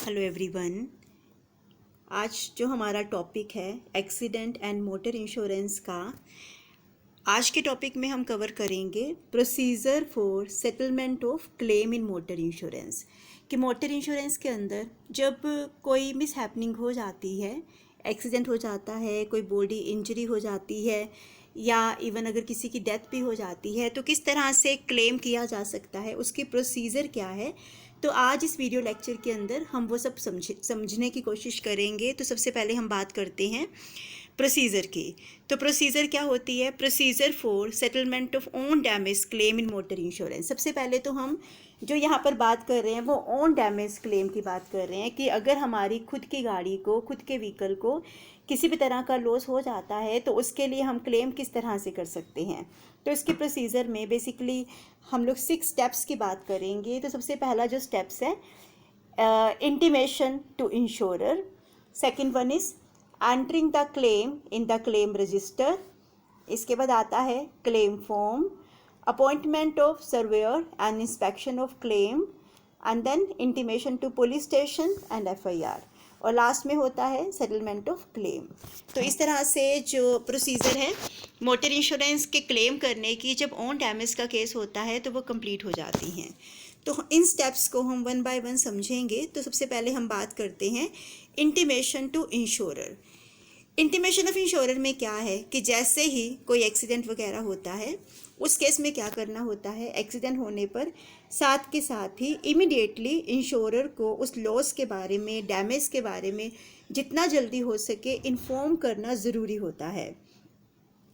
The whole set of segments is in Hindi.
Hello everyone. आज जो हमारा टॉपिक है एक्सीडेंट एंड मोटर इंश्योरेंस का, आज के टॉपिक में हम कवर करेंगे procedure for settlement of claim in motor insurance. कि मोटर इंश्योरेंस के अंदर जब कोई मिस हैपनिंग हो जाती है, एक्सीडेंट हो जाता है, कोई बॉडी इंजरी हो जाती है या इवन अगर किसी की डेथ भी हो जाती है तो किस तरह से क्लेम किया जा सकता है, उसकी प्रोसीजर क्या है। तो आज इस वीडियो लेक्चर के अंदर हम वो सब समझने की कोशिश करेंगे। तो सबसे पहले हम बात करते हैं प्रोसीजर की। तो प्रोसीजर क्या होती है? Procedure for settlement of own damage claim in motor insurance. सबसे पहले तो हम जो यहाँ पर बात कर रहे हैं वो ओन डैमेज क्लेम की बात कर रहे हैं कि अगर हमारी खुद की गाड़ी को, खुद के व्हीकल को किसी भी तरह का लॉस हो जाता है तो उसके लिए हम क्लेम किस तरह से कर सकते हैं। तो इसके प्रोसीजर में बेसिकली हम लोग 6 स्टेप्स की बात करेंगे। तो सबसे पहला जो स्टेप्स है intimation to insurer, second one is entering the claim in the claim register, इसके बाद आता है claim form, appointment of surveyor and inspection of claim, and then intimation to police station and FIR, और लास्ट में होता है सेटलमेंट ऑफ क्लेम। तो इस तरह से जो प्रोसीजर है मोटर इंश्योरेंस के क्लेम करने की, जब ओन डैमेज का केस होता है तो वो कंप्लीट हो जाती हैं। तो इन स्टेप्स को हम वन बाय वन समझेंगे। तो सबसे पहले हम बात करते हैं intimation to insurer. Intimation of insurer में क्या है कि जैसे ही कोई एक्सीडेंट वगैरह होता है उस केस में क्या करना होता है, एक्सीडेंट होने पर साथ के साथ ही इमीडिएटली इंश्योरर को उस लॉस के बारे में, डैमेज के बारे में जितना जल्दी हो सके इन्फॉर्म करना ज़रूरी होता है।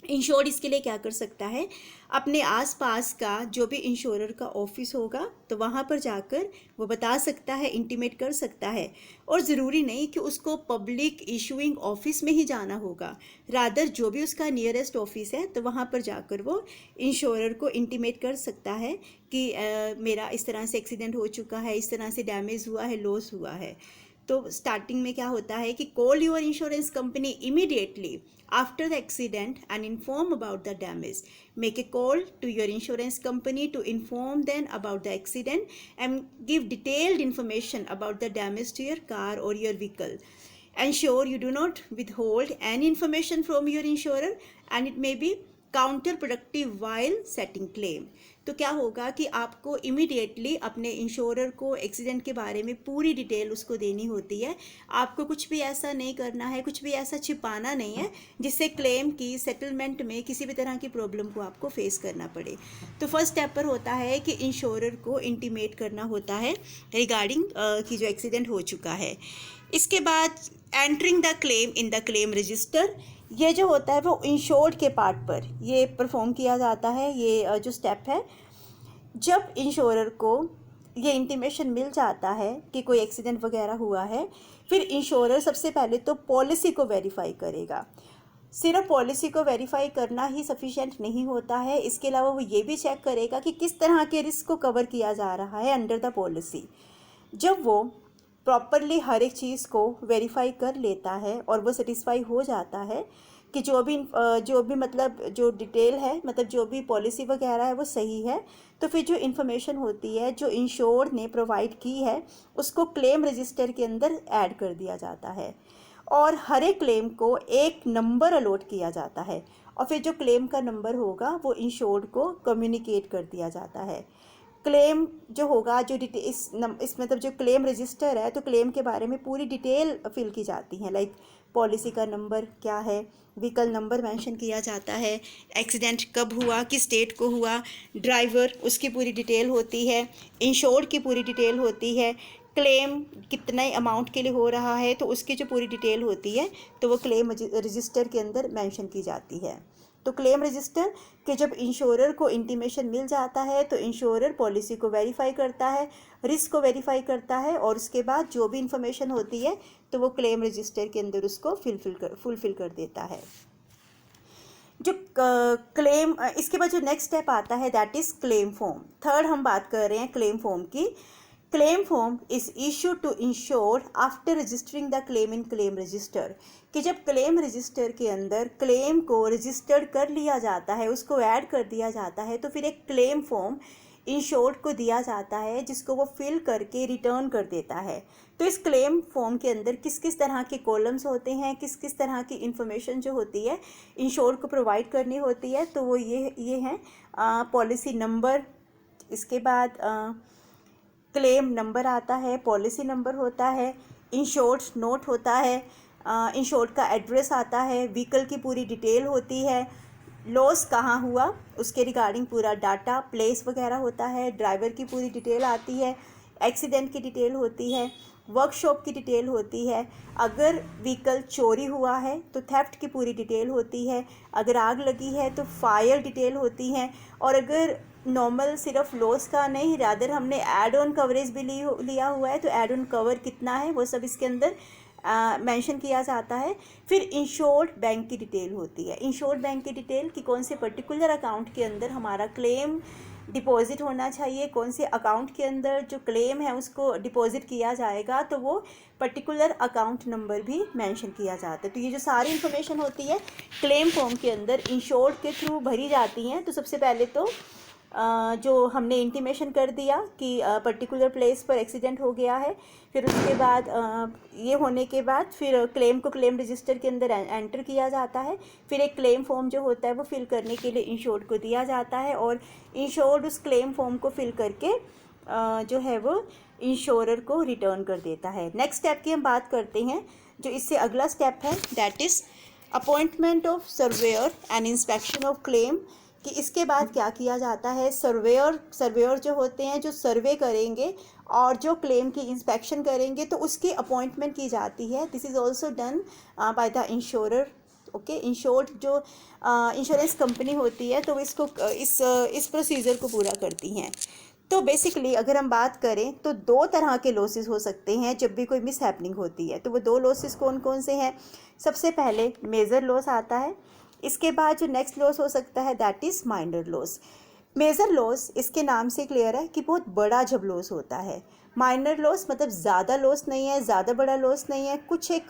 इंश्योर्ड इसके लिए क्या कर सकता है, अपने आसपास का जो भी इंश्योरर का ऑफिस होगा तो वहाँ पर जाकर वो बता सकता है, इंटीमेट कर सकता है। और ज़रूरी नहीं कि उसको पब्लिक इशूइंग ऑफिस में ही जाना होगा, रादर जो भी उसका नियरेस्ट ऑफिस है तो वहाँ पर जाकर वो इंश्योरर को इंटीमेट कर सकता है कि मेरा इस तरह से एक्सीडेंट हो चुका है, इस तरह से डैमेज हुआ है, लॉस हुआ है। तो स्टार्टिंग में क्या होता है कि call your insurance company immediately after the accident and inform about the damage. Make a call to your insurance company to inform them about the accident and give detailed information about the damage to your car or your vehicle. Ensure you do not withhold any information from your insurer and it may be counter productive while setting claim. तो क्या होगा कि आपको इमीडिएटली अपने इंश्योरर को एक्सीडेंट के बारे में पूरी डिटेल उसको देनी होती है। आपको कुछ भी ऐसा नहीं करना है, कुछ भी ऐसा छिपाना नहीं है जिससे क्लेम की सेटलमेंट में किसी भी तरह की प्रॉब्लम को आपको फेस करना पड़े। तो फर्स्ट स्टेप पर होता है कि इंश्योरर को इंटीमेट करना होता है रिगार्डिंग कि जो एक्सीडेंट हो चुका है। इसके बाद entering the claim in the claim register, ये जो होता है वो इंश्योर्ड के पार्ट पर ये परफॉर्म किया जाता है। ये जो स्टेप है, जब इंश्योरर को ये इंटीमेशन मिल जाता है कि कोई एक्सीडेंट वगैरह हुआ है, फिर इंश्योरर सबसे पहले तो पॉलिसी को वेरीफाई करेगा। सिर्फ पॉलिसी को वेरीफाई करना ही सफिशिएंट नहीं होता है, इसके अलावा वो ये भी चेक करेगा कि किस तरह के रिस्क को कवर किया जा रहा है अंडर द पॉलिसी। जब वो प्रॉपरली हर एक चीज़ को वेरीफाई कर लेता है और वो सेटिस्फाई हो जाता है कि जो भी मतलब जो डिटेल है, मतलब जो भी पॉलिसी वगैरह है वो सही है, तो फिर जो इन्फॉर्मेशन होती है जो इंश्योर्ड ने प्रोवाइड की है उसको क्लेम रजिस्टर के अंदर ऐड कर दिया जाता है और हर एक क्लेम को एक नंबर अलॉट किया जाता है और फिर जो क्लेम का नंबर होगा वो इंश्योर्ड को कम्युनिकेट कर दिया जाता है। क्लेम जो होगा, जो इस मतलब जो क्लेम रजिस्टर है तो क्लेम के बारे में पूरी डिटेल फिल की जाती है, लाइक पॉलिसी का नंबर क्या है, व्हीकल नंबर मेंशन किया जाता है, एक्सीडेंट कब हुआ, किस डेट को हुआ, ड्राइवर उसकी पूरी डिटेल होती है, इंश्योर्ड की पूरी डिटेल होती है, क्लेम कितने अमाउंट के लिए हो रहा है तो उसकी जो पूरी डिटेल होती है तो वो क्लेम रजिस्टर के अंदर मेंशन की जाती है। तो क्लेम रजिस्टर के जब इंश्योरर को इंटीमेशन मिल जाता है तो इंश्योरर पॉलिसी को वेरीफाई करता है, रिस्क को वेरीफाई करता है और उसके बाद जो भी इंफॉर्मेशन होती है तो वो क्लेम रजिस्टर के अंदर उसको फुलफिल कर देता है। जो क्लेम, इसके बाद जो नेक्स्ट स्टेप आता है that is claim form. Third हम बात कर रहे हैं क्लेम फॉर्म की। Claim form is issue to insured after registering the claim in claim register, कि जब क्लेम रजिस्टर के अंदर क्लेम को रजिस्टर्ड कर लिया जाता है, उसको ऐड कर दिया जाता है, तो फिर एक क्लेम फॉर्म इंश्योर्ड को दिया जाता है, जिसको वो फिल करके रिटर्न कर देता है। तो इस क्लेम फॉर्म के अंदर किस किस तरह के कॉलम्स होते हैं, किस किस तरह की इंफॉर्मेशन जो होती है इंश्योर्ड को प्रोवाइड करनी होती है, तो वो ये हैं पॉलिसी नंबर, इसके बाद क्लेम नंबर आता है, पॉलिसी नंबर होता है, इंश्योर्ड नोट होता है, इंश्योर्ड का एड्रेस आता है, व्हीकल की पूरी डिटेल होती है, लॉस कहाँ हुआ उसके रिगार्डिंग पूरा डाटा, प्लेस वगैरह होता है, ड्राइवर की पूरी डिटेल आती है, एक्सीडेंट की डिटेल होती है, वर्कशॉप की डिटेल होती है, अगर व्हीकल चोरी हुआ है तो थेफ्ट की पूरी डिटेल होती है, अगर आग लगी है तो फायर डिटेल होती है, और अगर नॉर्मल सिर्फ लॉस का नहीं, रादर हमने एड ऑन कवरेज भी लिया हुआ है तो एड ऑन कवर कितना है वो सब इसके अंदर मेंशन किया जाता है। फिर इंश्योर्ड बैंक की डिटेल होती है। इंश्योर्ड बैंक की डिटेल कि कौन से पर्टिकुलर अकाउंट के अंदर हमारा क्लेम डिपॉजिट होना चाहिए, कौन से अकाउंट के अंदर जो क्लेम है उसको डिपॉजिट किया जाएगा, तो वो पर्टिकुलर अकाउंट नंबर भी मेंशन किया जाता है। तो ये जो सारी इन्फॉर्मेशन होती है क्लेम फॉर्म के अंदर इंश्योर्ड के थ्रू भरी जाती हैं। तो सबसे पहले तो जो हमने इंटीमेशन कर दिया कि पर्टिकुलर प्लेस पर एक्सीडेंट हो गया है, फिर उसके बाद ये होने के बाद फिर क्लेम को क्लेम रजिस्टर के अंदर एंटर किया जाता है, फिर एक क्लेम फॉर्म जो होता है वो फिल करने के लिए इंश्योर्ड को दिया जाता है, और इंश्योर्ड उस क्लेम फॉर्म को फिल करके जो है वो इंश्योरर को रिटर्न कर देता है। नेक्स्ट स्टेप की हम बात करते हैं, जो इससे अगला स्टेप है, that is appointment of surveyor and inspection of claim, कि इसके बाद क्या किया जाता है। सर्वेयर जो होते हैं जो सर्वे करेंगे और जो क्लेम की इंस्पेक्शन करेंगे, तो उसकी अपॉइंटमेंट की जाती है। This is also done by the insurer. Okay, insured जो इंश्योरेंस कंपनी होती है तो वो इसको इस प्रोसीजर को पूरा करती हैं। तो बेसिकली अगर हम बात करें तो दो तरह के लॉसेस हो सकते हैं जब भी कोई मिस हैपनिंग होती है। तो वो दो लॉसेस कौन कौन से हैं? सबसे पहले मेजर लॉस आता है, इसके बाद जो नेक्स्ट लॉस हो सकता है that is minor loss. Major loss इसके नाम से क्लियर है कि बहुत बड़ा जब लॉस होता है। माइनर लॉस मतलब ज़्यादा लॉस नहीं है, ज़्यादा बड़ा लॉस नहीं है, कुछ एक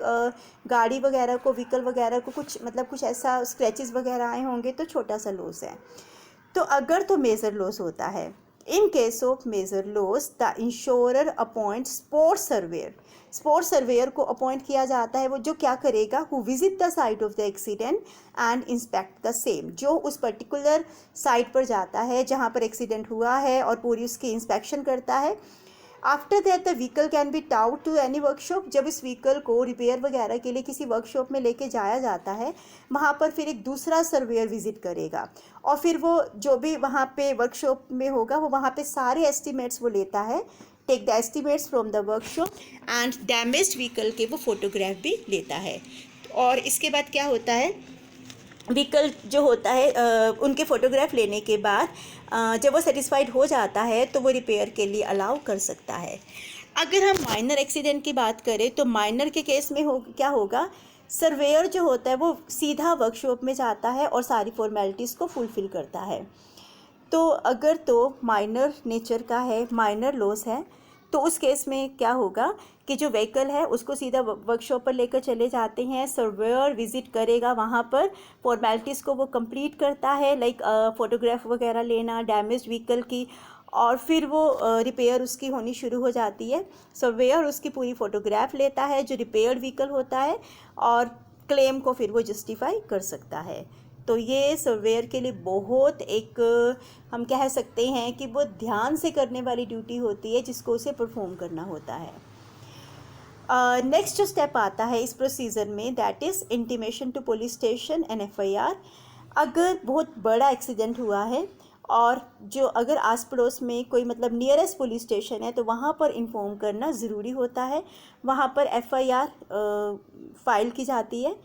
गाड़ी वगैरह को, व्हीकल वगैरह को कुछ मतलब कुछ ऐसा स्क्रैचेस वगैरह आए होंगे तो छोटा सा लॉस है। तो अगर तो मेजर लॉस होता है, in case of major loss the insurer appoint spot surveyor. Spot surveyor को अपॉइंट किया जाता है, वो जो क्या करेगा, who visit the site of the accident and inspect the same, जो उस पर्टिकुलर साइट पर जाता है जहाँ पर एक्सीडेंट हुआ है और पूरी उसकी इंस्पेक्शन करता है। After that the vehicle can be towed to any workshop, जब इस व्हीकल को रिपेयर वगैरह के लिए किसी वर्कशॉप में लेके जाया जाता है, वहाँ पर फिर एक दूसरा सर्वेयर विजिट करेगा और फिर वो जो भी वहाँ पे वर्कशॉप में होगा वो वहाँ पे सारे एस्टिमेट्स वो लेता है, take the estimates from the workshop and damaged vehicle के वो फोटोग्राफ भी लेता है। और इसके बाद क्या होता है, व्हीकल जो होता है उनके फ़ोटोग्राफ लेने के बाद जब वो सेटिस्फाइड हो जाता है तो वो रिपेयर के लिए अलाउ कर सकता है। अगर हम माइनर एक्सीडेंट की बात करें तो माइनर के केस में क्या होगा, सर्वेयर जो होता है वो सीधा वर्कशॉप में जाता है और सारी फॉर्मेलिटीज़ को फुलफ़िल करता है। तो अगर तो माइनर नेचर का है, माइनर लॉस है, तो उस केस में क्या होगा कि जो व्हीकल है उसको सीधा वर्कशॉप पर लेकर चले जाते हैं, सर्वेयर विजिट करेगा, वहाँ पर फॉर्मेलिटीज़ को वो कंप्लीट करता है, लाइक फ़ोटोग्राफ वगैरह लेना डैमेज व्हीकल की, और फिर वो रिपेयर उसकी होनी शुरू हो जाती है। सर्वेयर उसकी पूरी फ़ोटोग्राफ लेता है जो रिपेयर्ड व्हीकल होता है और क्लेम को फिर वो जस्टिफाई कर सकता है। तो ये सर्वेयर के लिए बहुत एक हम कह सकते हैं कि बहुत ध्यान से करने वाली ड्यूटी होती है जिसको उसे परफॉर्म करना होता है। नेक्स्ट जो स्टेप आता है इस प्रोसीजर में that is intimation to police station and FIR. अगर बहुत बड़ा एक्सीडेंट हुआ है और जो अगर आस पड़ोस में कोई मतलब नियरेस्ट पुलिस स्टेशन है तो वहाँ पर इन्फॉर्म करना ज़रूरी होता है, वहाँ पर एफआईआर फाइल की जाती है।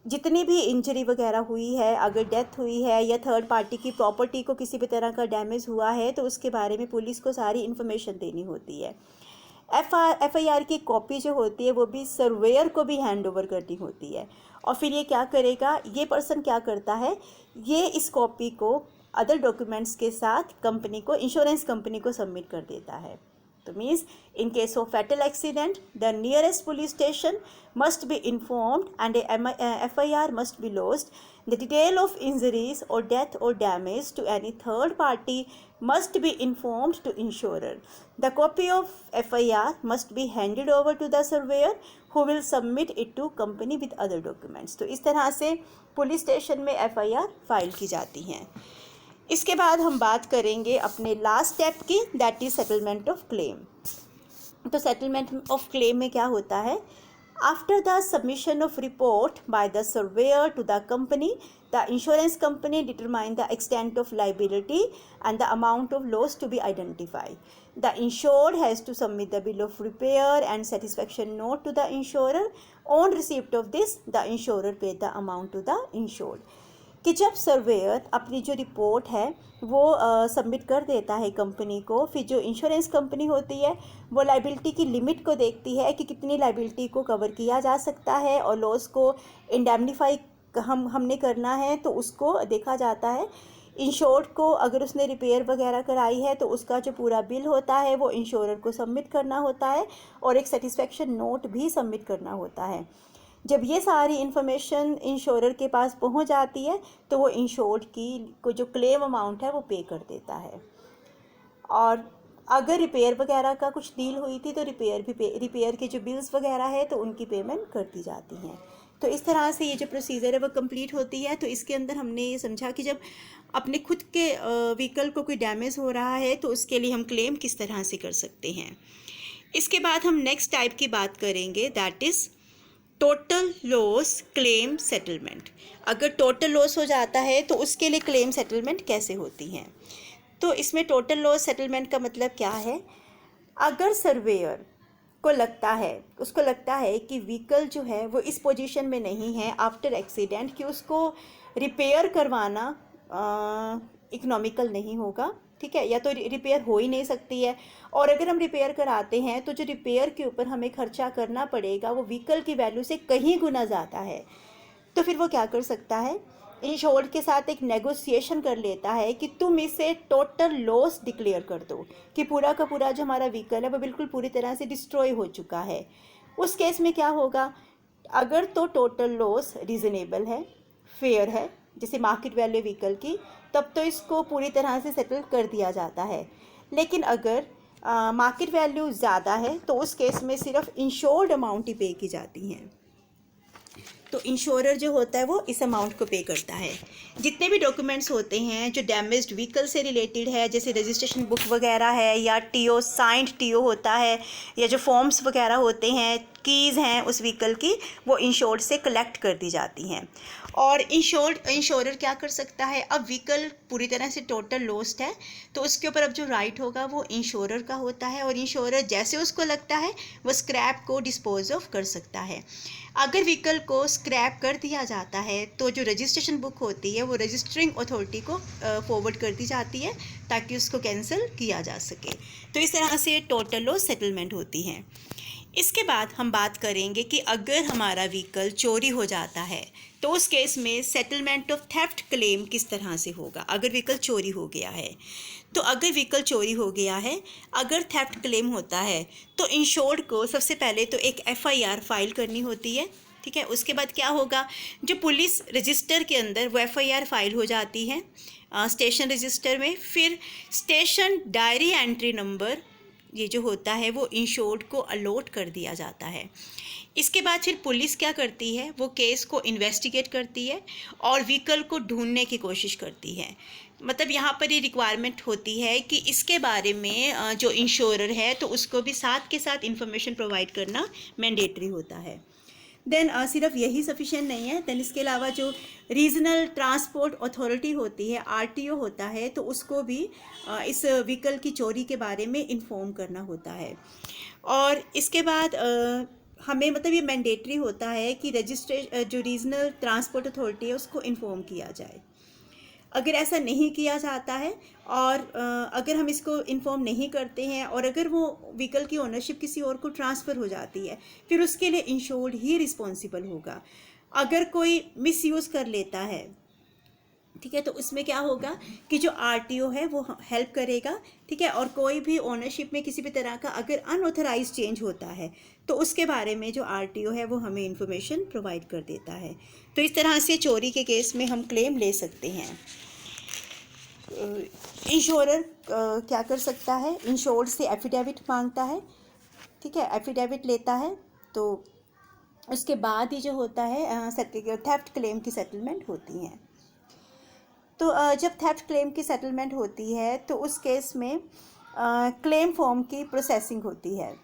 जितनी भी इंजरी वगैरह हुई है, अगर डेथ हुई है या थर्ड पार्टी की प्रॉपर्टी को किसी भी तरह का डैमेज हुआ है तो उसके बारे में पुलिस को सारी इन्फॉर्मेशन देनी होती है। एफआईआर की कॉपी जो होती है वो भी सर्वेयर को भी हैंड ओवर करनी होती है, और फिर ये क्या करेगा, ये पर्सन क्या करता है, ये इस कॉपी को अदर डॉक्यूमेंट्स के साथ कंपनी को, इंश्योरेंस कंपनी को सबमिट कर देता है। तो means in case of fatal accident the nearest police station must be informed and a FIR must be lodged The detail of injuries or death or damage to any third party must be informed to insurer. The copy of FIR must be handed over to the surveyor who will submit it to company with other documents. तो इस तरह से पुलिस स्टेशन में FIR फाइल की जाती हैं। इसके बाद हम बात करेंगे अपने लास्ट स्टेप की, that is settlement of claim. तो सेटलमेंट ऑफ क्लेम में क्या होता है? After the submission of report by the surveyor to the company, the insurance company determine the extent of liability and the amount of loss to be identified. The insured has to submit the bill of repair and satisfaction note to the insurer. On receipt of this, the insurer pay the amount to the insured. कि जब सर्वेयर अपनी जो रिपोर्ट है वो सबमिट कर देता है कंपनी को, फिर जो इंश्योरेंस कंपनी होती है वो लाइबिलिटी की लिमिट को देखती है कि कितनी लाइबिलिटी को कवर किया जा सकता है और लॉस को इंडेमनीफाई हमने करना है, तो उसको देखा जाता है। इंश्योर्ड को अगर उसने रिपेयर वगैरह कराई है तो उसका जो पूरा बिल होता है वो इंश्योरर को सबमिट करना होता है और एक सेटिस्फेक्शन नोट भी सबमिट करना होता है। जब ये सारी इन्फॉर्मेशन इंश्योरर के पास पहुंच जाती है तो वो इंश्योर्ड की को जो क्लेम अमाउंट है वो पे कर देता है। और अगर रिपेयर वगैरह का कुछ डील हुई थी तो रिपेयर के जो बिल्स वगैरह है तो उनकी पेमेंट कर दी जाती हैं। तो इस तरह से ये जो प्रोसीजर है वो कंप्लीट होती है। तो इसके अंदर हमने ये समझा कि जब अपने खुद के व्हीकल को कोई डैमेज हो रहा है तो उसके लिए हम क्लेम किस तरह से कर सकते हैं। इसके बाद हम नेक्स्ट टाइप की बात करेंगे, that is total loss claim settlement. अगर टोटल लॉस हो जाता है तो उसके लिए क्लेम सेटलमेंट कैसे होती हैं। तो इसमें टोटल लॉस सेटलमेंट का मतलब क्या है? अगर सर्वेयर को उसको लगता है कि व्हीकल जो है वो इस पोजीशन में नहीं है आफ्टर एक्सीडेंट कि उसको रिपेयर करवाना इकोनॉमिकल नहीं होगा, ठीक है, या तो रिपेयर हो ही नहीं सकती है, और अगर हम रिपेयर कराते हैं तो जो रिपेयर के ऊपर हमें खर्चा करना पड़ेगा वो व्हीकल की वैल्यू से कहीं गुना ज़्यादा है, तो फिर वो क्या कर सकता है? इंश्योर्ड के साथ एक नेगोशिएशन कर लेता है कि तुम इसे टोटल लॉस डिक्लेयर कर दो कि पूरा का पूरा जो हमारा व्हीकल है वो बिल्कुल पूरी तरह से डिस्ट्रॉय हो चुका है। उस केस में क्या होगा? अगर तो टोटल लॉस रीज़नेबल है, फेयर है, जैसे मार्केट वैल्यू व्हीकल की, तब तो इसको पूरी तरह से सेटल कर दिया जाता है। लेकिन अगर मार्केट वैल्यू ज़्यादा है तो उस केस में सिर्फ इंश्योर्ड अमाउंट ही पे की जाती हैं। तो इंश्योरर जो होता है वो इस अमाउंट को पे करता है। जितने भी डॉक्यूमेंट्स होते हैं जो डैमेज्ड व्हीकल से रिलेटेड है, जैसे रजिस्ट्रेशन बुक वगैरह है या टीओ, साइंड टीओ होता है, या जो फॉर्म्स वगैरह होते हैं, कीज़ हैं उस व्हीकल की, वो इंश्योर्ड से कलेक्ट कर दी जाती हैं। और इंश्योरर क्या कर सकता है? अब व्हीकल पूरी तरह से टोटल लॉस्ट है तो उसके ऊपर अब जो राइट होगा वो इंश्योरर का होता है, और इंश्योरर जैसे उसको लगता है वो स्क्रैप को डिस्पोज ऑफ कर सकता है। अगर व्हीकल को स्क्रैप कर दिया जाता है तो जो रजिस्ट्रेशन बुक होती है वो रजिस्टरिंग अथॉरिटी को फॉरवर्ड कर दी जाती है ताकि उसको कैंसिल किया जा सके। तो इस तरह से टोटल लॉस सेटलमेंट होती है। इसके बाद हम बात करेंगे कि अगर हमारा व्हीकल चोरी हो जाता है तो उस केस में सेटलमेंट ऑफ थेफ्ट क्लेम किस तरह से होगा। अगर व्हीकल चोरी हो गया है तो अगर व्हीकल चोरी हो गया है, अगर थेफ्ट क्लेम होता है तो इंश्योर्ड को सबसे पहले तो एक FIR फाइल करनी होती है, ठीक है। उसके बाद क्या होगा? जो पुलिस रजिस्टर के अंदर वो FIR फाइल हो जाती है स्टेशन रजिस्टर में। फिर स्टेशन डायरी एंट्री नंबर ये जो होता है वो इंश्योर्ड को अलॉट कर दिया जाता है। इसके बाद फिर पुलिस क्या करती है? वो केस को इन्वेस्टिगेट करती है और व्हीकल को ढूंढने की कोशिश करती है। मतलब यहाँ पर ये रिक्वायरमेंट होती है कि इसके बारे में जो इंश्योरर है तो उसको भी साथ के साथ इंफॉर्मेशन प्रोवाइड करना मैंडेटरी होता है। देन सिर्फ यही सफिशिएंट नहीं है, देन इसके अलावा जो रीजनल ट्रांसपोर्ट अथॉरिटी होती है, RTO होता है, तो उसको भी इस व्हीकल की चोरी के बारे में इन्फॉर्म करना होता है। और इसके बाद हमें मतलब ये मैंडेटरी होता है कि जो रीजनल ट्रांसपोर्ट अथॉरिटी है उसको इन्फॉर्म किया जाए। अगर ऐसा नहीं किया जाता है और अगर हम इसको इन्फॉर्म नहीं करते हैं और अगर वो व्हीकल की ओनरशिप किसी और को ट्रांसफ़र हो जाती है फिर उसके लिए इंश्योर्ड ही रिस्पॉन्सिबल होगा। अगर कोई मिसयूज़ कर लेता है ठीक है। तो उसमें क्या होगा कि जो आरटीओ है वो हेल्प करेगा, ठीक है। और कोई भी ओनरशिप में किसी भी तरह का अगर अनऑथराइज चेंज होता है तो उसके बारे में जो आरटीओ है वो हमें इंफॉर्मेशन प्रोवाइड कर देता है। तो इस तरह से चोरी के केस में हम क्लेम ले सकते हैं। इंश्योरर क्या कर सकता है, इंश्योर्ड से एफिडेविट मांगता है, ठीक है। एफिडेविट लेता है तो उसके बाद ही जो होता है थेफ्ट क्लेम की सेटलमेंट होती है। तो जब थेफ्ट क्लेम की सेटलमेंट होती है तो उस केस में क्लेम फॉर्म की प्रोसेसिंग होती है।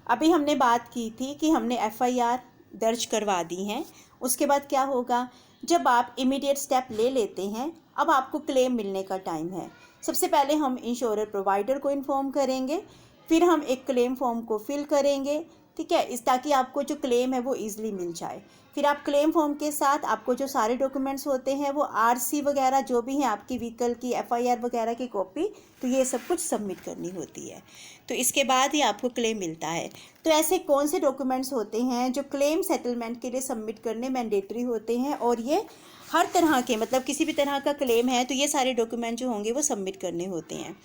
अभी हमने बात की थी कि हमने एफआईआर दर्ज करवा दी हैं। उसके बाद क्या होगा, जब आप इमीडिएट स्टेप ले लेते हैं, अब आपको क्लेम मिलने का टाइम है। सबसे पहले हम इंश्योरर प्रोवाइडर को इन्फॉर्म करेंगे, फिर हम एक क्लेम फॉर्म को फिल करेंगे, ठीक है, इस ताकि आपको जो क्लेम है वो ईजिली मिल जाए। फिर आप क्लेम फॉर्म के साथ आपको जो सारे डॉक्यूमेंट्स होते हैं वो आरसी वगैरह जो भी हैं, आपकी व्हीकल की एफआईआर वगैरह की कॉपी, तो ये सब कुछ सबमिट करनी होती है। तो इसके बाद ही आपको क्लेम मिलता है। तो ऐसे कौन से डॉक्यूमेंट्स होते हैं जो क्लेम सेटलमेंट के लिए सबमिट करने मैंडेटरी होते हैं, और ये हर तरह के, मतलब किसी भी तरह का क्लेम है तो ये सारे डॉक्यूमेंट जो होंगे वो सबमिट करने होते हैं।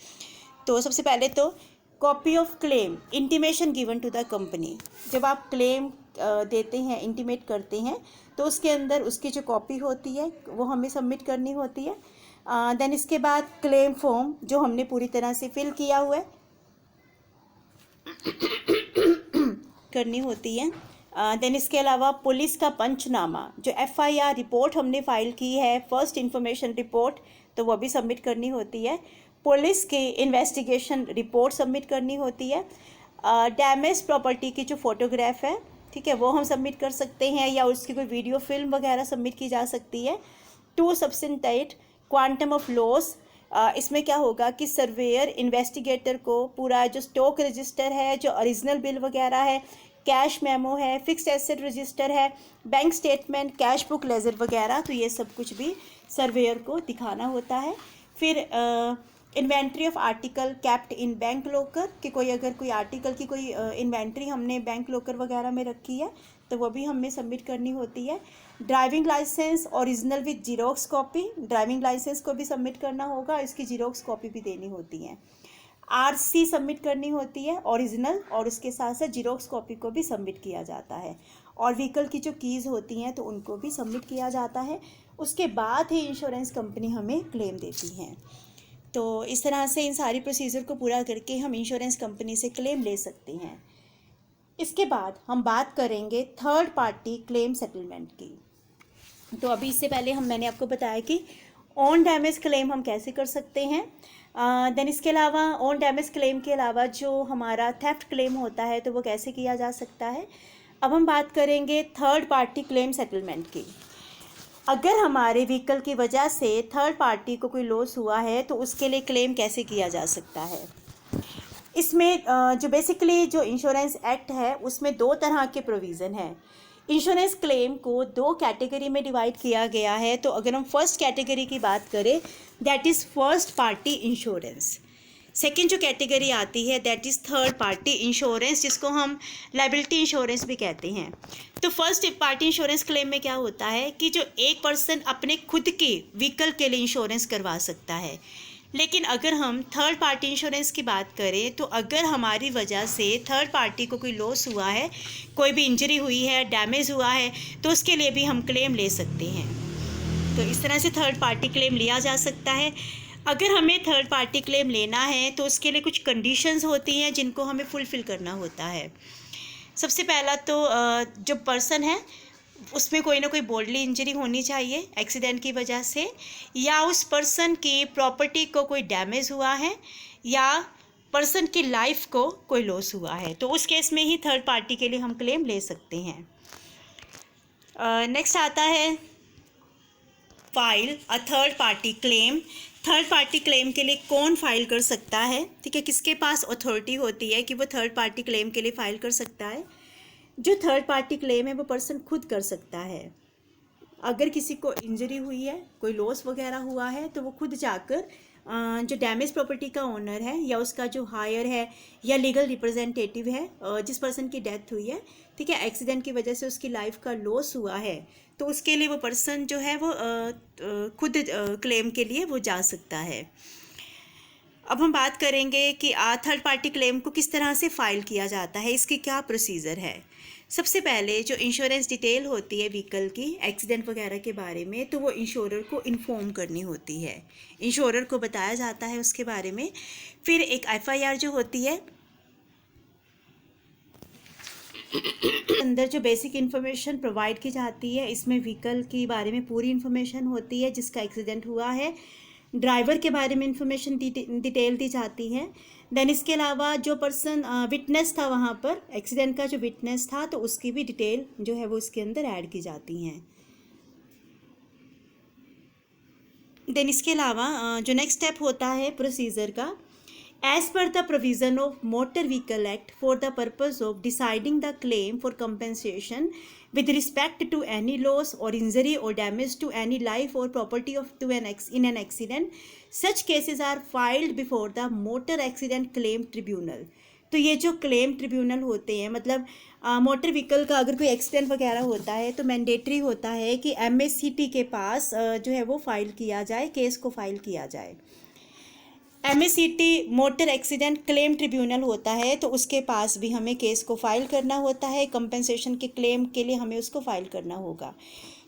तो सबसे पहले तो copy of claim intimation given to the company. जब आप क्लेम देते हैं, इंटीमेट करते हैं, तो उसके अंदर उसकी जो कॉपी होती है वो हमें सबमिट करनी होती है। देन इसके बाद क्लेम फॉर्म जो हमने पूरी तरह से फिल किया हुआ है करनी होती है। देन इसके अलावा पुलिस का पंचनामा, जो एफआईआर रिपोर्ट हमने फाइल की है, फर्स्ट इंफॉर्मेशन रिपोर्ट, तो वो भी सबमिट करनी होती है। पुलिस की इन्वेस्टिगेशन रिपोर्ट सबमिट करनी होती है। डैमेज प्रॉपर्टी की जो फोटोग्राफ है, ठीक है, वो हम सबमिट कर सकते हैं, या उसकी कोई वीडियो फिल्म वगैरह सबमिट की जा सकती है। टू सब्सिडेंट क्वांटम ऑफ लॉस, इसमें क्या होगा कि सर्वेयर इन्वेस्टिगेटर को पूरा जो स्टॉक रजिस्टर है, जो ओरिजिनल बिल वगैरह है, कैश मेमो है, फिक्स्ड एसेट रजिस्टर है, bank statement, cash book, ledger वगैरह, तो ये सब कुछ भी सर्वेयर को दिखाना होता है। फिर inventory of article kept in bank locker, कि कोई अगर कोई आर्टिकल की कोई इन्वेंट्री हमने बैंक लॉकर वगैरह में रखी है तो वो भी हमें सबमिट करनी होती है। Driving licence original with xerox copy, driving licence को भी सबमिट करना होगा, इसकी जीरोक्स कॉपी भी देनी होती है। आरसी सबमिट करनी होती है ओरिजिनल, और उसके साथ साथ जीरोक्स कॉपी को भी सबमिट किया जाता है। और व्हीकल की जो कीज़ होती हैं तो उनको भी सबमिट किया जाता है। उसके बाद ही इंश्योरेंस कंपनी हमें क्लेम देती है। तो इस तरह से इन सारी प्रोसीजर को पूरा करके हम इंश्योरेंस कंपनी से क्लेम ले सकते हैं। इसके बाद हम बात करेंगे थर्ड पार्टी क्लेम सेटलमेंट की। तो अभी इससे पहले मैंने आपको बताया कि ऑन डैमेज क्लेम हम कैसे कर सकते हैं। देन इसके अलावा ऑन डैमेज क्लेम के अलावा जो हमारा थेफ्ट क्लेम होता है तो वो कैसे किया जा सकता है। अब हम बात करेंगे थर्ड पार्टी क्लेम सेटलमेंट की। अगर हमारे व्हीकल की वजह से थर्ड पार्टी को कोई लॉस हुआ है तो उसके लिए क्लेम कैसे किया जा सकता है। इसमें जो बेसिकली जो इंश्योरेंस एक्ट है उसमें दो तरह के प्रोविज़न है। इंश्योरेंस क्लेम को दो कैटेगरी में डिवाइड किया गया है। तो अगर हम फर्स्ट कैटेगरी की बात करें, that is first party insurance. Second जो कैटेगरी आती है that is third party insurance, जिसको हम लाइबिलिटी इंश्योरेंस भी कहते हैं। तो फर्स्ट पार्टी इंश्योरेंस क्लेम में क्या होता है कि जो एक पर्सन अपने खुद के व्हीकल के लिए इंश्योरेंस करवा सकता है। लेकिन अगर हम थर्ड पार्टी इंश्योरेंस की बात करें तो अगर हमारी वजह से थर्ड पार्टी को कोई लॉस हुआ है, कोई भी इंजरी हुई है, डैमेज हुआ है, तो उसके लिए भी हम क्लेम ले सकते हैं। तो इस तरह से थर्ड पार्टी क्लेम लिया जा सकता है। अगर हमें थर्ड पार्टी क्लेम लेना है तो उसके लिए कुछ कंडीशंस होती हैं जिनको हमें फुलफ़िल करना होता है। सबसे पहला तो जो पर्सन है उसमें कोई ना कोई बॉडली इंजरी होनी चाहिए एक्सीडेंट की वजह से, या उस पर्सन की प्रॉपर्टी को कोई डैमेज हुआ है, या पर्सन की लाइफ को कोई लॉस हुआ है, तो उस केस में ही थर्ड पार्टी के लिए हम क्लेम ले सकते हैं। नेक्स्ट आता है file a third party claim. Third party claim के लिए कौन फाइल कर सकता है, ठीक है, किसके पास अथॉरिटी होती है कि वो थर्ड पार्टी क्लेम के लिए फ़ाइल कर सकता है। जो थर्ड पार्टी क्लेम है वो पर्सन खुद कर सकता है। अगर किसी को इंजरी हुई है, कोई लॉस वगैरह हुआ है, तो वो खुद जाकर जो डैमेज प्रॉपर्टी का ओनर है या उसका जो हायर है या लीगल रिप्रेजेंटेटिव है, जिस पर्सन की डेथ हुई है, ठीक है, एक्सीडेंट की वजह से उसकी लाइफ का लॉस हुआ है, तो उसके लिए वो पर्सन जो है वो खुद क्लेम के लिए वो जा सकता है। अब हम बात करेंगे कि थर्ड पार्टी क्लेम को किस तरह से फाइल किया जाता है, इसकी क्या प्रोसीजर है। सबसे पहले जो इंश्योरेंस डिटेल होती है व्हीकल की एक्सीडेंट वगैरह के बारे में, तो वो इंश्योरर को इन्फॉर्म करनी होती है, इंश्योरर को बताया जाता है उसके बारे में। फिर एक एफआईआर जो होती है, अंदर जो बेसिक इन्फॉर्मेशन प्रोवाइड की जाती है, इसमें व्हीकल के बारे में पूरी इन्फॉर्मेशन होती है जिसका एक्सीडेंट हुआ है, ड्राइवर के बारे में इंफॉर्मेशन डिटेल दी जाती है। देन इसके अलावा जो पर्सन विटनेस था वहाँ पर, एक्सीडेंट का जो विटनेस था, तो उसकी भी डिटेल जो है वो इसके अंदर ऐड की जाती हैं। देन इसके अलावा जो नेक्स्ट स्टेप होता है प्रोसीजर का, as per the provision of motor vehicle act for the purpose of deciding the claim for compensation with respect to any loss or injury or damage to any life or property in an accident, such cases are filed before the motor accident claim tribunal। तो ये जो क्लेम ट्रिब्यूनल होते हैं, मतलब मोटर व्हीकल का अगर कोई एक्सीडेंट वगैरह होता है तो मैंडेटरी होता है कि एमएससीटी के पास जो है वो फाइल किया जाए, केस को फाइल किया जाए। MSCT motor accident claim tribunal होता है, तो उसके पास भी हमें केस को फाइल करना होता है, कंपेंसेशन के क्लेम के लिए हमें उसको फाइल करना होगा।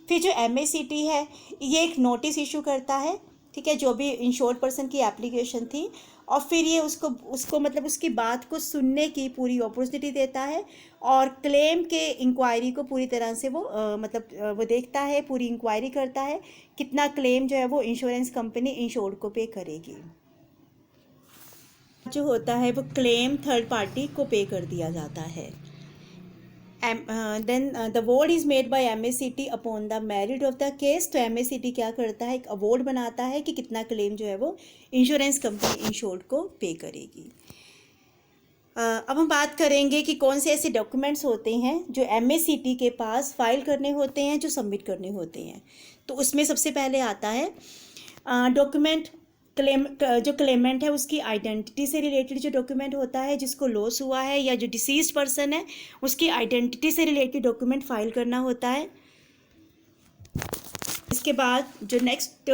फिर जो एमएससीटी है ये एक नोटिस इशू करता है, ठीक है, जो भी इंश्योर्ड पर्सन की एप्लीकेशन थी, और फिर ये उसको मतलब उसकी बात को सुनने की पूरी अपॉर्चुनिटी देता है, और क्लेम के इंक्वायरी को पूरी तरह से वो वो देखता है, पूरी इंक्वायरी करता है कितना क्लेम जो है वो इंश्योरेंस कंपनी इंश्योर्ड को पे करेगी। जो होता है वो क्लेम थर्ड पार्टी को पे कर दिया जाता है। Then the award is made by MSCT upon the merit of the case. तो एमएससीटी क्या करता है, एक अवार्ड बनाता है कि कितना क्लेम जो है वो इंश्योरेंस कंपनी इंश्योर्ड को पे करेगी। अब हम बात करेंगे कि कौन से ऐसे डॉक्यूमेंट्स होते हैं जो एमएससीटी के पास फाइल करने होते हैं, जो सबमिट करने होते हैं। तो उसमें सबसे पहले आता है डॉक्यूमेंट, जो क्लेमेंट है उसकी आइडेंटिटी से रिलेटेड जो डॉक्यूमेंट होता है, जिसको लॉस हुआ है या जो डिसीज्ड पर्सन है उसकी आइडेंटिटी से रिलेटेड डॉक्यूमेंट फाइल करना होता है। इसके बाद जो नेक्स्ट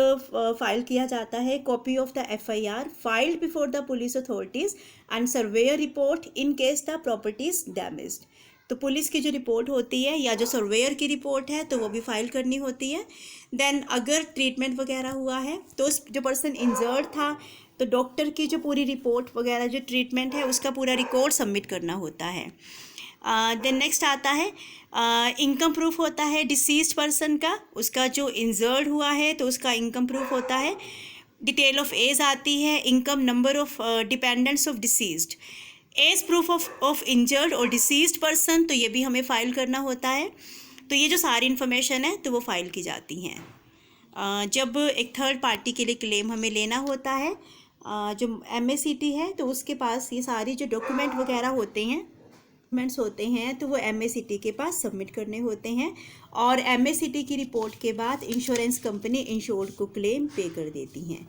फाइल किया जाता है, copy of the FIR filed before the police authorities and surveyor report in case the property is damaged. तो पुलिस की जो रिपोर्ट होती है या जो सर्वेयर की रिपोर्ट है तो वो भी फाइल करनी होती है। देन अगर ट्रीटमेंट वगैरह हुआ है तो उस जो पर्सन इंजर्ड था तो डॉक्टर की जो पूरी रिपोर्ट वगैरह जो ट्रीटमेंट है उसका पूरा रिकॉर्ड सबमिट करना होता है। देन नेक्स्ट आता है इनकम प्रूफ होता है डिसीज्ड पर्सन का, उसका जो इंजर्ड हुआ है तो उसका इनकम प्रूफ होता है। डिटेल ऑफ एज आती है, income, number of dependents of deceased, age proof of injured और डिसीज्ड पर्सन, तो ये भी हमें फाइल करना होता है। तो ये जो सारी इन्फॉर्मेशन है तो वो फाइल की जाती हैं। जब एक थर्ड पार्टी के लिए क्लेम हमें लेना होता है, जो एमएससीटी है तो उसके पास ये सारी जो डॉक्यूमेंट वगैरह होते हैं तो वो एमएससीटी के पास सबमिट करने होते हैं, और एमएससीटी की रिपोर्ट के बाद इंश्योरेंस कंपनी इंश्योर्ड को क्लेम पे कर देती हैं।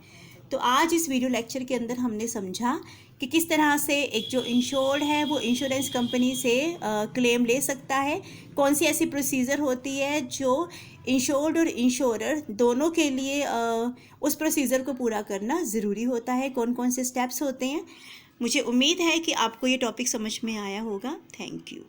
तो आज इस वीडियो लेक्चर के अंदर हमने समझा कि किस तरह से एक जो इंश्योर्ड है वो इंश्योरेंस कंपनी से क्लेम ले सकता है, कौन सी ऐसी प्रोसीजर होती है जो इंश्योर्ड और इंश्योरर दोनों के लिए उस प्रोसीजर को पूरा करना ज़रूरी होता है, कौन कौन से स्टेप्स होते हैं। मुझे उम्मीद है कि आपको ये टॉपिक समझ में आया होगा। Thank you.